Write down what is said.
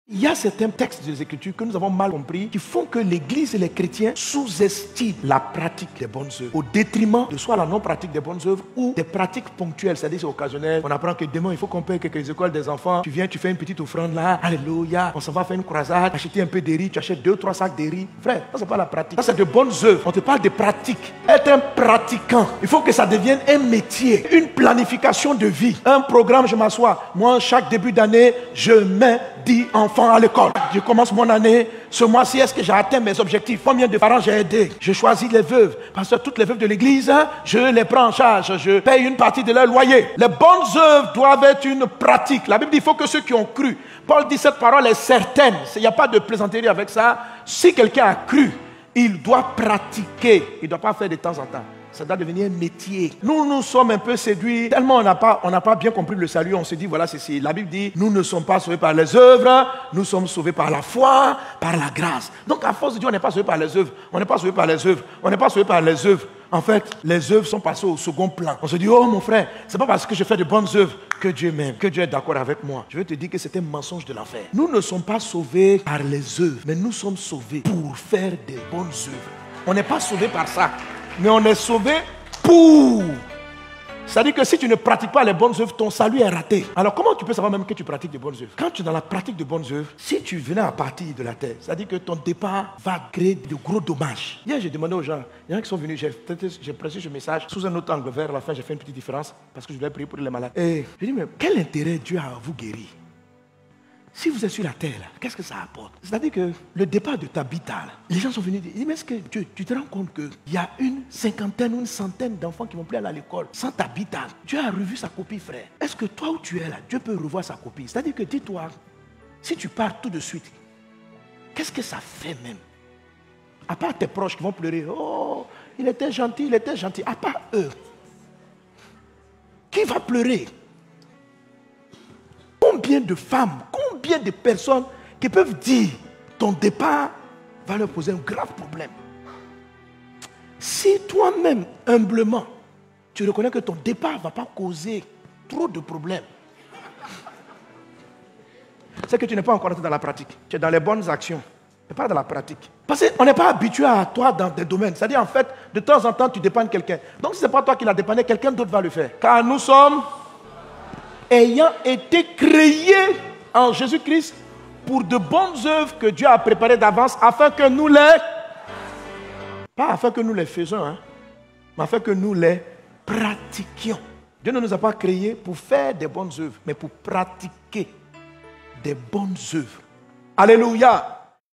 Il y a certains textes des Écritures que nous avons mal compris qui font que l'Église et les chrétiens sous-estiment la pratique des bonnes œuvres au détriment de soit la non-pratique des bonnes œuvres ou des pratiques ponctuelles, c'est-à-dire c'est occasionnel. On apprend que demain il faut qu'on paye quelques écoles des enfants. Tu viens, tu fais une petite offrande là, alléluia, on s'en va faire une croisade, acheter un peu de riz, tu achètes 2-3 sacs de riz. Frère, ça c'est pas la pratique, ça c'est de bonnes œuvres. On te parle de pratique. Être un pratiquant, il faut que ça devienne un métier, une planification de vie, un programme. Je m'assois, moi chaque début d'année, je mets 10 enfants à l'école. Je commence mon année. Ce mois-ci, est-ce que j'ai atteint mes objectifs? Combien de parents j'ai aidé? Je choisis les veuves. Parce que toutes les veuves de l'église, je les prends en charge. Je paye une partie de leur loyer. Les bonnes œuvres doivent être une pratique. La Bible dit qu'il faut que ceux qui ont cru. Paul dit cette parole est certaine. Il n'y a pas de plaisanterie avec ça. Si quelqu'un a cru, il doit pratiquer. Il ne doit pas faire de temps en temps. Ça doit devenir un métier. Nous sommes un peu séduits. Tellement on n'a pas bien compris le salut. On se dit, voilà, c'est la Bible dit, nous ne sommes pas sauvés par les œuvres. Nous sommes sauvés par la foi, par la grâce. Donc à force de dire, on n'est pas sauvés par les œuvres. On n'est pas sauvés par les œuvres. On n'est pas sauvés par les œuvres. En fait, les œuvres sont passées au second plan. On se dit, oh mon frère, c'est pas parce que je fais de bonnes œuvres que Dieu m'aime, que Dieu est d'accord avec moi. Je veux te dire que c'est un mensonge de l'enfer. Nous ne sommes pas sauvés par les œuvres, mais nous sommes sauvés pour faire des bonnes œuvres. On n'est pas sauvés par ça. Mais on est sauvé pour. C'est-à-dire que si tu ne pratiques pas les bonnes œuvres, ton salut est raté. Alors comment tu peux savoir même que tu pratiques de bonnes œuvres? Quand tu es dans la pratique de bonnes œuvres, si tu venais à partir de la terre, c'est-à-dire que ton départ va créer de gros dommages. Hier, j'ai demandé aux gens, il y en a qui sont venus, j'ai prêché ce message sous un autre angle. Vers la fin, j'ai fait une petite différence parce que je voulais prier pour les malades. Et je dis, mais quel intérêt Dieu a à vous guérir? Si vous êtes sur la terre, qu'est-ce que ça apporte? C'est-à-dire que le départ de Tabitha, les gens sont venus dire, mais est-ce que tu te rends compte qu'il y a une cinquantaine ou une centaine d'enfants qui vont plus aller à l'école sans Tabitha? Dieu a revu sa copie, frère. Est-ce que toi où tu es là, Dieu peut revoir sa copie? C'est-à-dire que dis-toi, si tu pars tout de suite, qu'est-ce que ça fait même? À part tes proches qui vont pleurer, oh, il était gentil, à part eux. Qui va pleurer? Combien de femmes, combien de personnes qui peuvent dire ton départ va leur poser un grave problème. Si toi-même, humblement, tu reconnais que ton départ ne va pas causer trop de problèmes, c'est que tu n'es pas encore dans la pratique. Tu es dans les bonnes actions, mais pas dans la pratique. Parce qu'on n'est pas habitué à toi dans des domaines. C'est-à-dire, en fait, de temps en temps, tu dépannes de quelqu'un. Donc, si ce n'est pas toi qui l'as dépanné, quelqu'un d'autre va le faire. Car nous sommes ayant été créés en Jésus-Christ pour de bonnes œuvres que Dieu a préparées d'avance afin que nous les... Pas afin que nous les faisons, mais afin que nous les pratiquions. Dieu ne nous a pas créés pour faire des bonnes œuvres, mais pour pratiquer des bonnes œuvres. Alléluia.